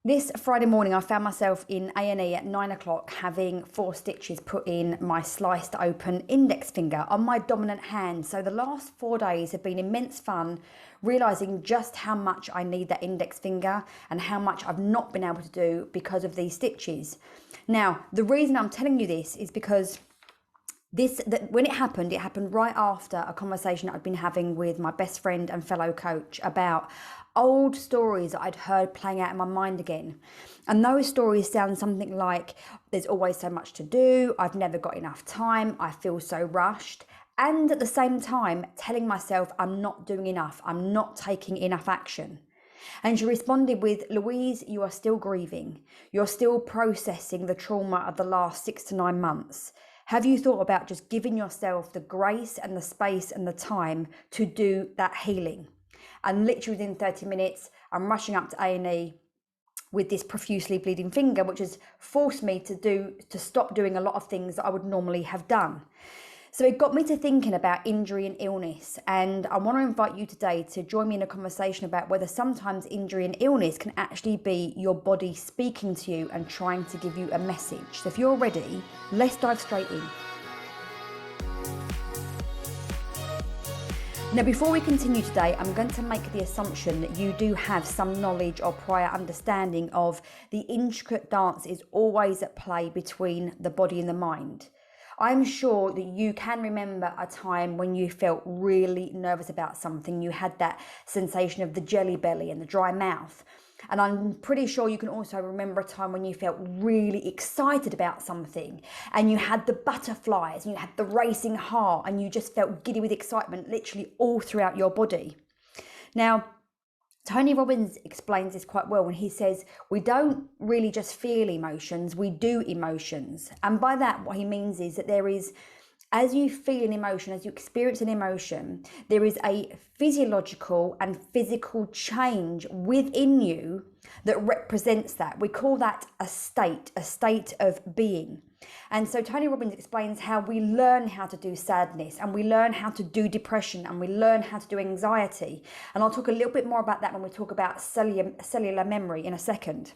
This Friday morning, I found myself in A&E at 9 o'clock having 4 stitches put in my sliced open index finger on my dominant hand. So the last 4 days have been immense fun, realising just how much I need that index finger and how much I've not been able to do because of these stitches. Now, the reason I'm telling you this is because when it happened right after a conversation that I'd been having with my best friend and fellow coach about old stories that I'd heard playing out in my mind again. And those stories sound something like, there's always so much to do, I've never got enough time, I feel so rushed. And at the same time, telling myself I'm not doing enough, I'm not taking enough action. And she responded with, Louise, you are still grieving. You're still processing the trauma of the last 6 to 9 months. Have you thought about just giving yourself the grace and the space and the time to do that healing? And literally within 30 minutes, I'm rushing up to A&E with this profusely bleeding finger, which has forced me to stop doing a lot of things that I would normally have done. So it got me to thinking about injury and illness, and I want to invite you today to join me in a conversation about whether sometimes injury and illness can actually be your body speaking to you and trying to give you a message. So if you're ready, let's dive straight in. Now, before we continue today, I'm going to make the assumption that you do have some knowledge or prior understanding of the intricate dance is always at play between the body and the mind. I'm sure that you can remember a time when you felt really nervous about something. You had that sensation of the jelly belly and the dry mouth. And I'm pretty sure you can also remember a time when you felt really excited about something and you had the butterflies and you had the racing heart and you just felt giddy with excitement literally all throughout your body. Now, Tony Robbins explains this quite well when he says, we don't really just feel emotions, we do emotions. And by that, what he means is that there is, as you feel an emotion, as you experience an emotion, there is a physiological and physical change within you that represents that. We call that a state of being. And so Tony Robbins explains how we learn how to do sadness and we learn how to do depression and we learn how to do anxiety. And I'll talk a little bit more about that when we talk about cellular memory in a second.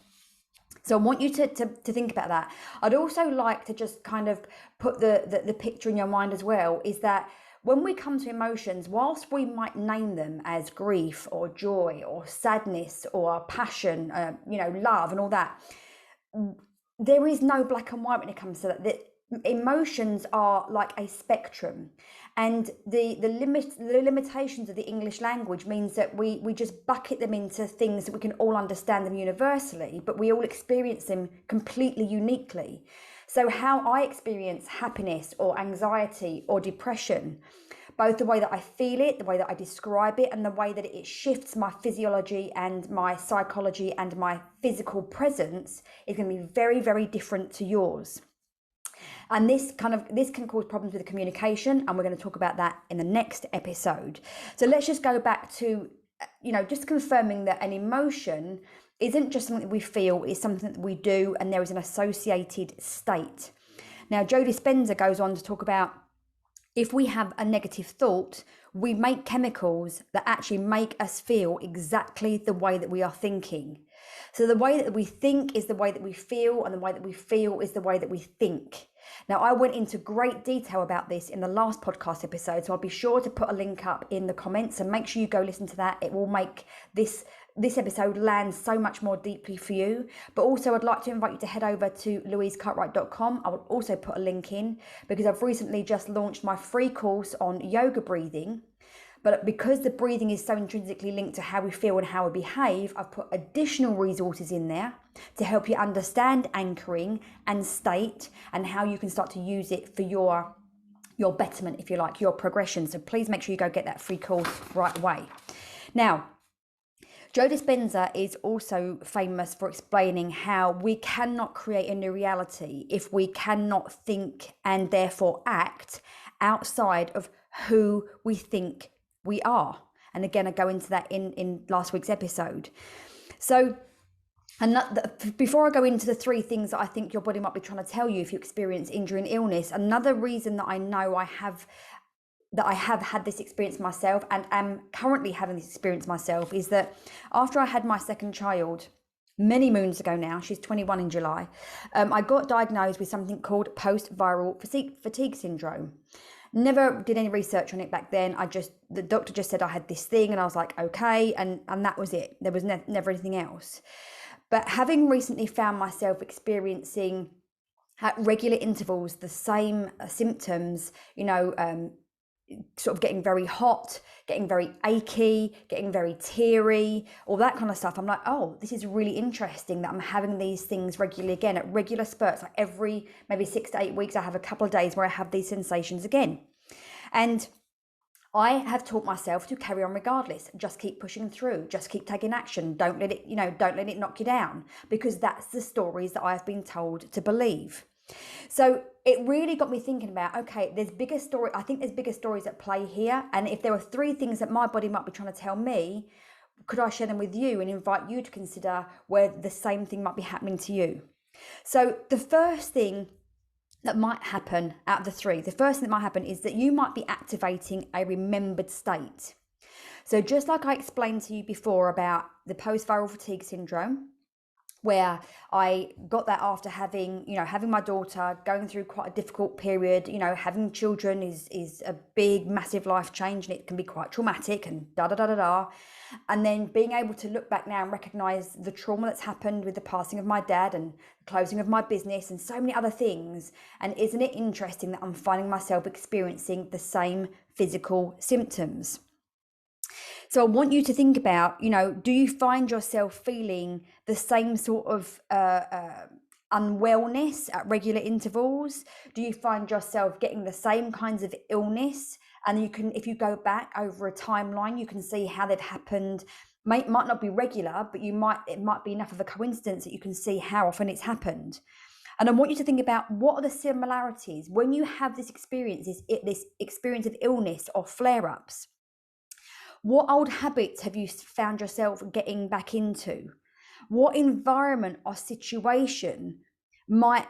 So I want you to think about that. I'd also like to just kind of put the picture in your mind as well, is that when we come to emotions, whilst we might name them as grief or joy or sadness or passion, love and all that, there is no black and white when it comes to that. The emotions are like a spectrum, and the limitations of the English language means that we just bucket them into things that we can all understand them universally, but we all experience them completely uniquely. So how I experience happiness or anxiety or depression, both the way that I feel it, the way that I describe it, and the way that it shifts my physiology and my psychology and my physical presence, is going to be very, very different to yours. And this can cause problems with the communication, and we're going to talk about that in the next episode. So let's just go back to, just confirming that an emotion isn't just something that we feel, it's something that we do, and there is an associated state. Now, Joe Dispenza goes on to talk about, if we have a negative thought, we make chemicals that actually make us feel exactly the way that we are thinking. So the way that we think is the way that we feel, and the way that we feel is the way that we think. Now, I went into great detail about this in the last podcast episode, so I'll be sure to put a link up in the comments, and make sure you go listen to that. It will make this episode land so much more deeply for you. But also, I'd like to invite you to head over to louisecartwright.com. I will also put a link in, because I've recently just launched my free course on yoga breathing. But because the breathing is so intrinsically linked to how we feel and how we behave, I've put additional resources in there to help you understand anchoring and state, and how you can start to use it for your betterment, if you like, your progression. So please make sure you go get that free course right away. Now, Joe Dispenza is also famous for explaining how we cannot create a new reality if we cannot think and therefore act outside of who we think we are. And again, I go into that in last week's episode. So, before I go into the 3 things that I think your body might be trying to tell you if you experience injury and illness, another reason that I know I have had this experience myself, and am currently having this experience myself, is that after I had my second child, many moons ago now. She's 21 in July. I got diagnosed with something called post-viral fatigue syndrome. Never did any research on it back then. The doctor just said I had this thing, and I was like, okay, and that was it. There was never anything else. But having recently found myself experiencing at regular intervals the same symptoms, sort of getting very hot, getting very achy, getting very teary, all that kind of stuff. I'm like, oh, this is really interesting that I'm having these things regularly again at regular spurts. Like every maybe 6 to 8 weeks, I have a couple of days where I have these sensations again. And I have taught myself to carry on regardless. Just keep pushing through. Just keep taking action. Don't let it knock you down, because that's the stories that I've been told to believe. So it really got me thinking about, okay, there's bigger story. I think there's bigger stories at play here. And if there were 3 things that my body might be trying to tell me, could I share them with you and invite you to consider where the same thing might be happening to you? So the first thing that might happen out of the 3, the first thing that might happen is that you might be activating a remembered state. So just like I explained to you before about the post-viral fatigue syndrome, where I got that after having my daughter, going through quite a difficult period. Having children is a big, massive life change, and it can be quite traumatic and And then being able to look back now and recognize the trauma that's happened with the passing of my dad and the closing of my business and so many other things. And isn't it interesting that I'm finding myself experiencing the same physical symptoms? So I want you to think about, do you find yourself feeling the same sort of unwellness at regular intervals? Do you find yourself getting the same kinds of illness? And you can, if you go back over a timeline, you can see how they've happened. Might not be regular, but it might be enough of a coincidence that you can see how often it's happened. And I want you to think about, what are the similarities when you have this experience of illness or flare-ups? What old habits have you found yourself getting back into? What environment or situation might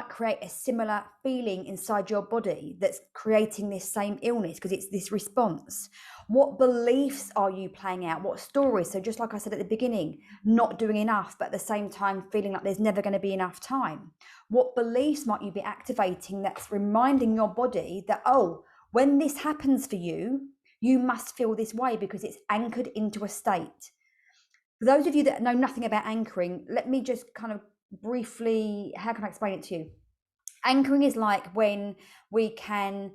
create a similar feeling inside your body that's creating this same illness, because it's this response? What beliefs are you playing out? What stories? So just like I said at the beginning, not doing enough, but at the same time feeling like there's never going to be enough time. What beliefs might you be activating that's reminding your body that, oh, when this happens for you, you must feel this way, because it's anchored into a state. For those of you that know nothing about anchoring, let me just kind of briefly, how can I explain it to you? Anchoring is like when we can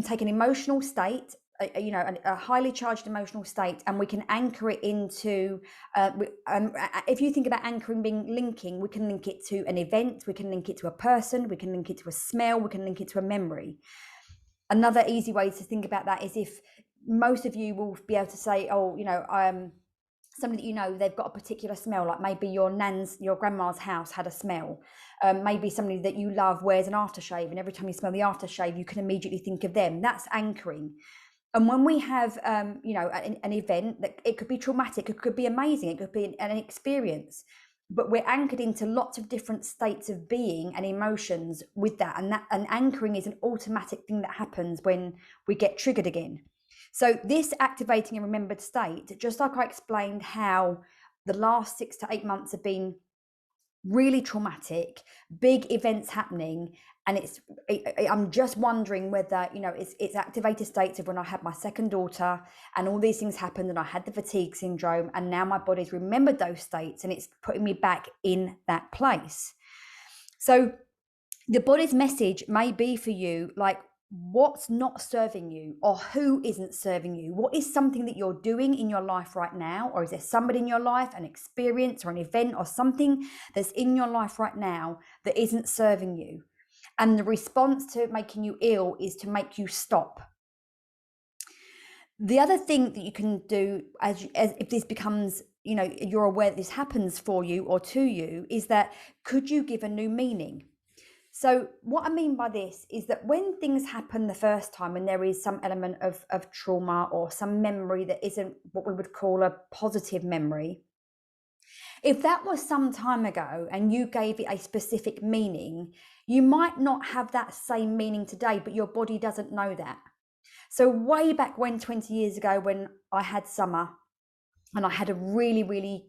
take an emotional state, a highly charged emotional state, and we can anchor it into, if you think about anchoring being linking, we can link it to an event, we can link it to a person, we can link it to a smell, we can link it to a memory. Another easy way to think about that is if most of you will be able to say, oh, somebody that they've got a particular smell, like maybe your grandma's house had a smell. Maybe somebody that you love wears an aftershave, and every time you smell the aftershave, you can immediately think of them. That's anchoring. And when we have, an event, that it could be traumatic, it could be amazing, it could be an experience, but we're anchored into lots of different states of being and emotions with that. And anchoring is an automatic thing that happens when we get triggered again. So this activating a remembered state, just like I explained how the last 6 to 8 months have been really traumatic, big events happening, and I'm just wondering whether it's activated states of when I had my second daughter and all these things happened and I had the fatigue syndrome, and now my body's remembered those states and it's putting me back in that place. So the body's message may be for you, like, what's not serving you, or who isn't serving you? What is something that you're doing in your life right now? Or is there somebody in your life, an experience or an event or something that's in your life right now that isn't serving you? And the response to making you ill is to make you stop. The other thing that you can do as if this becomes, you're aware that this happens for you or to you, is that could you give a new meaning? So what I mean by this is that when things happen the first time, when there is some element of trauma or some memory that isn't what we would call a positive memory, if that was some time ago and you gave it a specific meaning, you might not have that same meaning today, but your body doesn't know that. So way back when, 20 years ago, when I had summer and I had a really, really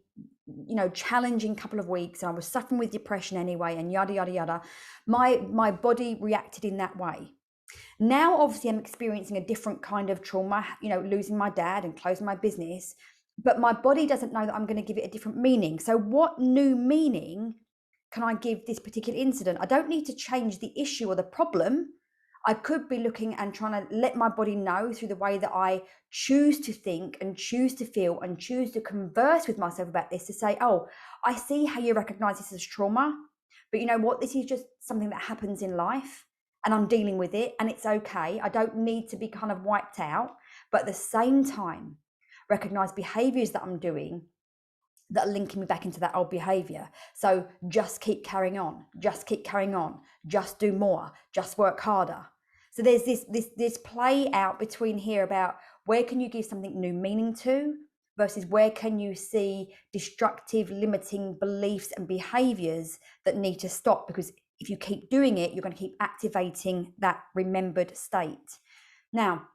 challenging couple of weeks, and I was suffering with depression anyway, and yada yada yada, my body reacted in that way. Now obviously I'm experiencing a different kind of trauma, losing my dad and closing my business, but my body doesn't know that I'm going to give it a different meaning. So what new meaning can I give this particular incident? I don't need to change the issue or the problem. I could be looking and trying to let my body know through the way that I choose to think and choose to feel and choose to converse with myself about this, to say, oh, I see how you recognize this as trauma, but you know what? This is just something that happens in life and I'm dealing with it and it's okay. I don't need to be kind of wiped out, but at the same time, recognize behaviors that I'm doing that are linking me back into that old behavior. So just keep carrying on, just do more, just work harder. So there's this play out between here about where can you give something new meaning to versus where can you see destructive, limiting beliefs and behaviors that need to stop, because if you keep doing it, you're going to keep activating that remembered state. Now,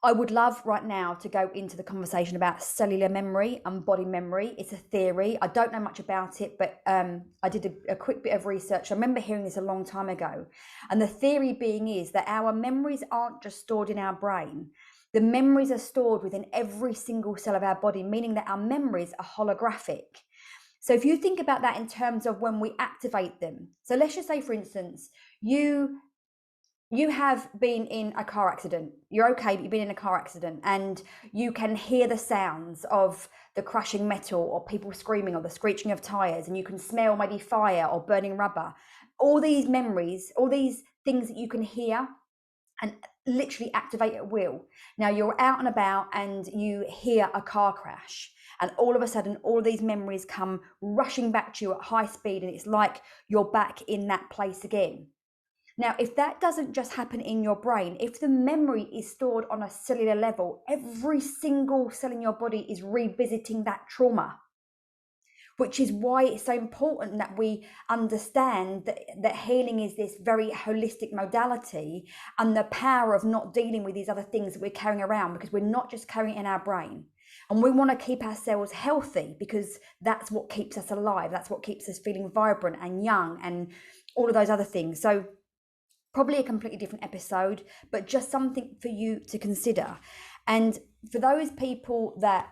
I would love right now to go into the conversation about cellular memory and body memory. It's a theory. I don't know much about it, but I did a quick bit of research. I remember hearing this a long time ago. And the theory being is that our memories aren't just stored in our brain. The memories are stored within every single cell of our body, meaning that our memories are holographic. So if you think about that in terms of when we activate them. So let's just say, for instance, you have been in a car accident. You're okay, but you've been in a car accident and you can hear the sounds of the crushing metal or people screaming or the screeching of tires, and you can smell maybe fire or burning rubber. All these memories, all these things that you can hear and literally activate at will. Now you're out and about and you hear a car crash, and all of a sudden all of these memories come rushing back to you at high speed, and it's like you're back in that place again. Now, if that doesn't just happen in your brain, if the memory is stored on a cellular level, every single cell in your body is revisiting that trauma, which is why it's so important that we understand that healing is this very holistic modality, and the power of not dealing with these other things that we're carrying around, because we're not just carrying it in our brain. And we want to keep ourselves healthy because that's what keeps us alive. That's what keeps us feeling vibrant and young and all of those other things. So probably a completely different episode, but just something for you to consider. And for those people that,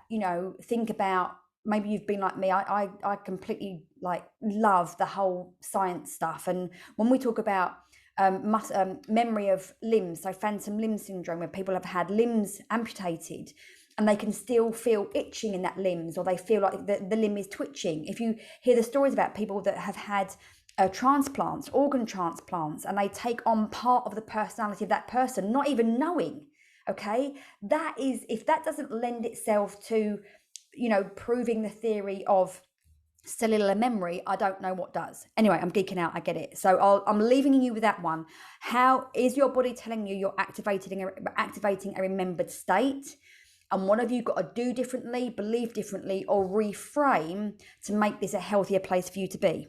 think about, maybe you've been like me, I completely love the whole science stuff. And when we talk about memory of limbs, so phantom limb syndrome, where people have had limbs amputated and they can still feel itching in that limbs, or they feel like the limb is twitching. If you hear the stories about people that have had transplants, organ transplants, and they take on part of the personality of that person, not even knowing, okay? That is, if that doesn't lend itself to, proving the theory of cellular memory, I don't know what does. Anyway, I'm geeking out, I get it. So I'm leaving you with that one. How is your body telling you you're activating a remembered state? And what have you got to do differently, believe differently, or reframe to make this a healthier place for you to be?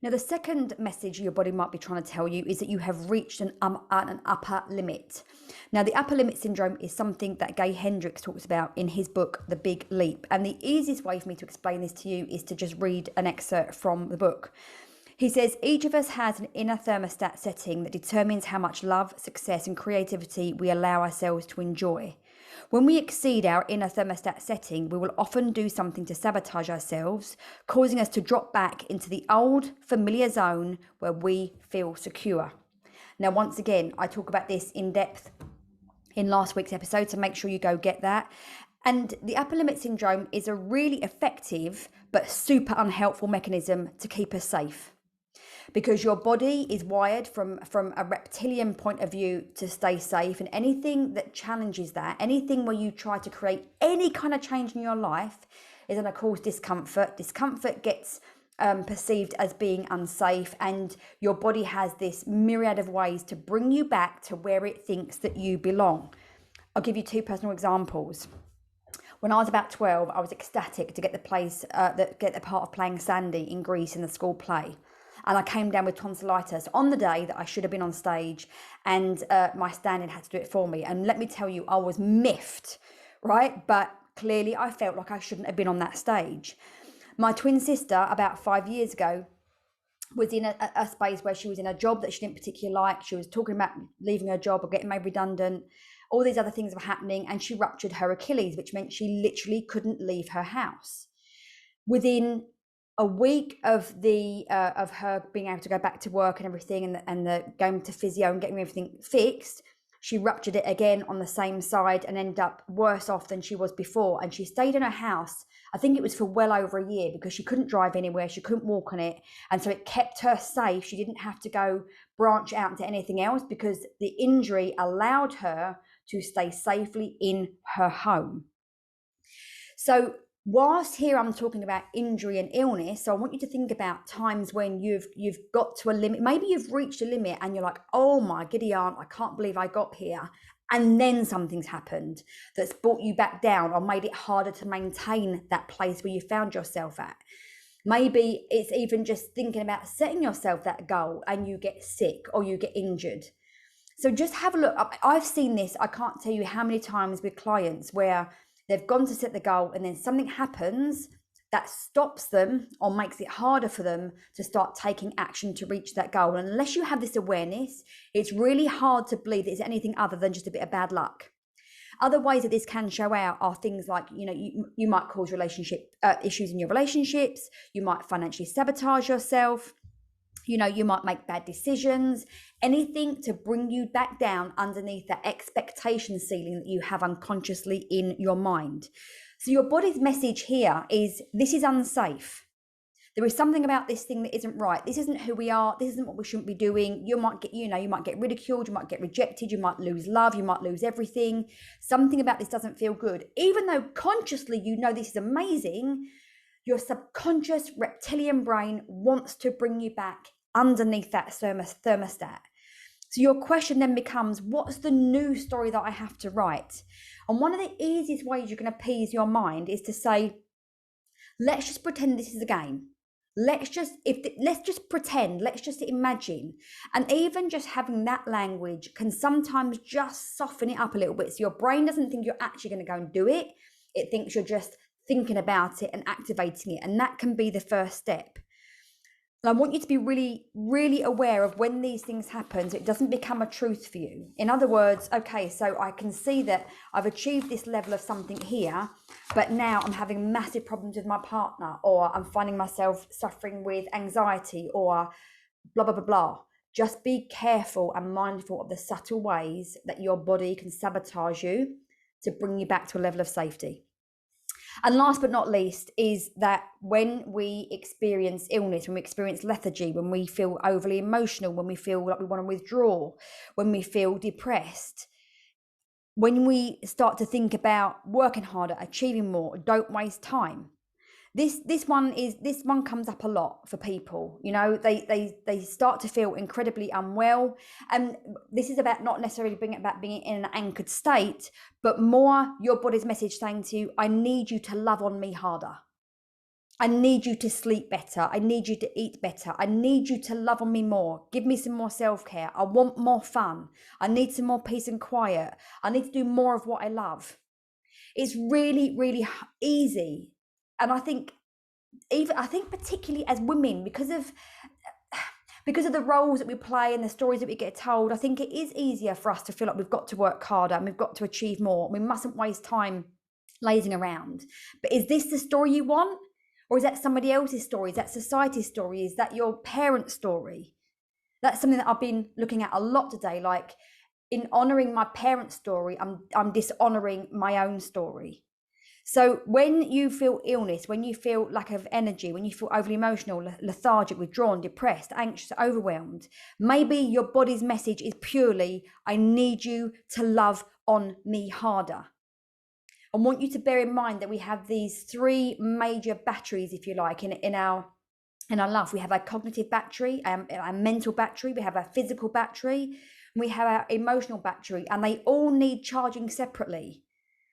Now, the second message your body might be trying to tell you is that you have reached an upper limit. Now, the upper limit syndrome is something that Gay Hendricks talks about in his book, The Big Leap. And the easiest way for me to explain this to you is to just read an excerpt from the book. He says, each of us has an inner thermostat setting that determines how much love, success, and creativity we allow ourselves to enjoy. When we exceed our inner thermostat setting, we will often do something to sabotage ourselves, causing us to drop back into the old familiar zone where we feel secure. Now, once again, I talk about this in depth in last week's episode, so make sure you go get that. And the upper limit syndrome is a really effective but super unhelpful mechanism to keep us safe, because your body is wired from a reptilian point of view to stay safe, and anything that challenges that, anything where you try to create any kind of change in your life, is going to cause discomfort. Discomfort gets perceived as being unsafe, and your body has this myriad of ways to bring you back to where it thinks that you belong. I'll give you two personal examples. When I was about 12, I was ecstatic to get the part of playing Sandy in Greece in the school play. And I came down with tonsillitis on the day that I should have been on stage, and my stand-in had to do it for me. And let me tell you, I was miffed, right? But clearly I felt like I shouldn't have been on that stage. My twin sister, about 5 years ago, was in a space where she was in a job that she didn't particularly like. She was talking about leaving her job or getting made redundant. All these other things were happening, and she ruptured her Achilles, which meant she literally couldn't leave her house. Within a week of her being able to go back to work and everything, and the going to physio and getting everything fixed, she ruptured it again on the same side and ended up worse off than she was before. And she stayed in her house, I think it was for well over a year, because she couldn't drive anywhere, she couldn't walk on it. And so it kept her safe. She didn't have to go branch out into anything else because the injury allowed her to stay safely in her home. So whilst here I'm talking about injury and illness, so I want you to think about times when you've got to a limit. Maybe you've reached a limit and you're like, oh my giddy aunt, I can't believe I got here. And then something's happened that's brought you back down or made it harder to maintain that place where you found yourself at. Maybe it's even just thinking about setting yourself that goal and you get sick or you get injured. So just have a look. I've seen this, I can't tell you how many times with clients where they've gone to set the goal and then something happens that stops them or makes it harder for them to start taking action to reach that goal. And unless you have this awareness, it's really hard to believe that it's anything other than just a bit of bad luck. Other ways that this can show out are things like, you might cause relationship issues in your relationships. You might financially sabotage yourself. You might make bad decisions, anything to bring you back down underneath that expectation ceiling that you have unconsciously in your mind. So your body's message here is, this is unsafe. There is something about this thing that isn't right. This isn't who we are. This isn't what we shouldn't be doing. You might get ridiculed. You might get rejected. You might lose love. You might lose everything. Something about this doesn't feel good. Even though consciously this is amazing, your subconscious reptilian brain wants to bring you back underneath that thermostat. So your question then becomes, what's the new story that I have to write? And one of the easiest ways you can appease your mind is to say, let's just pretend this is a game. Let's just pretend, let's just imagine. And even just having that language can sometimes just soften it up a little bit. So your brain doesn't think you're actually going to go and do it. It thinks you're just thinking about it and activating it. And that can be the first step. And I want you to be really, really aware of when these things happen so it doesn't become a truth for you. In other words, okay, so I can see that I've achieved this level of something here, but now I'm having massive problems with my partner, or I'm finding myself suffering with anxiety, or blah, blah, blah, blah. Just be careful and mindful of the subtle ways that your body can sabotage you to bring you back to a level of safety. And last but not least is that when we experience illness, when we experience lethargy, when we feel overly emotional, when we feel like we want to withdraw, when we feel depressed, when we start to think about working harder, achieving more, don't waste time. This one comes up a lot for people. They start to feel incredibly unwell, and this is about not necessarily being in an anchored state, but more your body's message saying to you, I need you to love on me harder. I need you to sleep better. I need you to eat better. I need you to love on me more. Give me some more self-care. I want more fun. I need some more peace and quiet. I need to do more of what I love. It's really, really easy. And I think particularly as women, because of the roles that we play and the stories that we get told, I think it is easier for us to feel like we've got to work harder and we've got to achieve more. We mustn't waste time lazing around. But is this the story you want? Or is that somebody else's story? Is that society's story? Is that your parents' story? That's something that I've been looking at a lot today. Like, in honoring my parents' story, I'm dishonoring my own story. So when you feel illness, when you feel lack of energy, when you feel overly emotional, lethargic, withdrawn, depressed, anxious, overwhelmed, maybe your body's message is purely, I need you to love on me harder. I want you to bear in mind that we have these three major batteries, if you like, in our life. We have our cognitive battery, our mental battery, we have our physical battery, and we have our emotional battery, and they all need charging separately.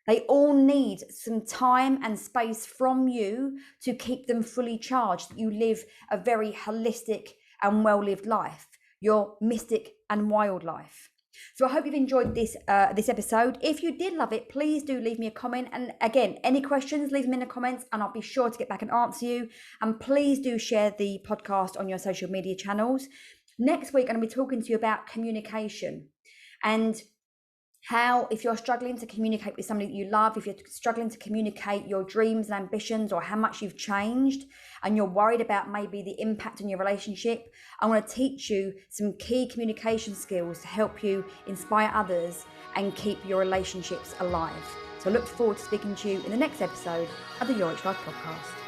They all need some time and space from you to keep them fully charged, that you live a very holistic and well-lived life, your mystic and wild life. So I hope you've enjoyed this episode. If you did love it, please do leave me a comment. And again, any questions, leave them in the comments and I'll be sure to get back and answer you. And please do share the podcast on your social media channels. Next week, I'm going to be talking to you about communication and how, if you're struggling to communicate with somebody that you love, if you're struggling to communicate your dreams and ambitions or how much you've changed and you're worried about maybe the impact on your relationship, I want to teach you some key communication skills to help you inspire others and keep your relationships alive. So I look forward to speaking to you in the next episode of the Your Rich Life podcast.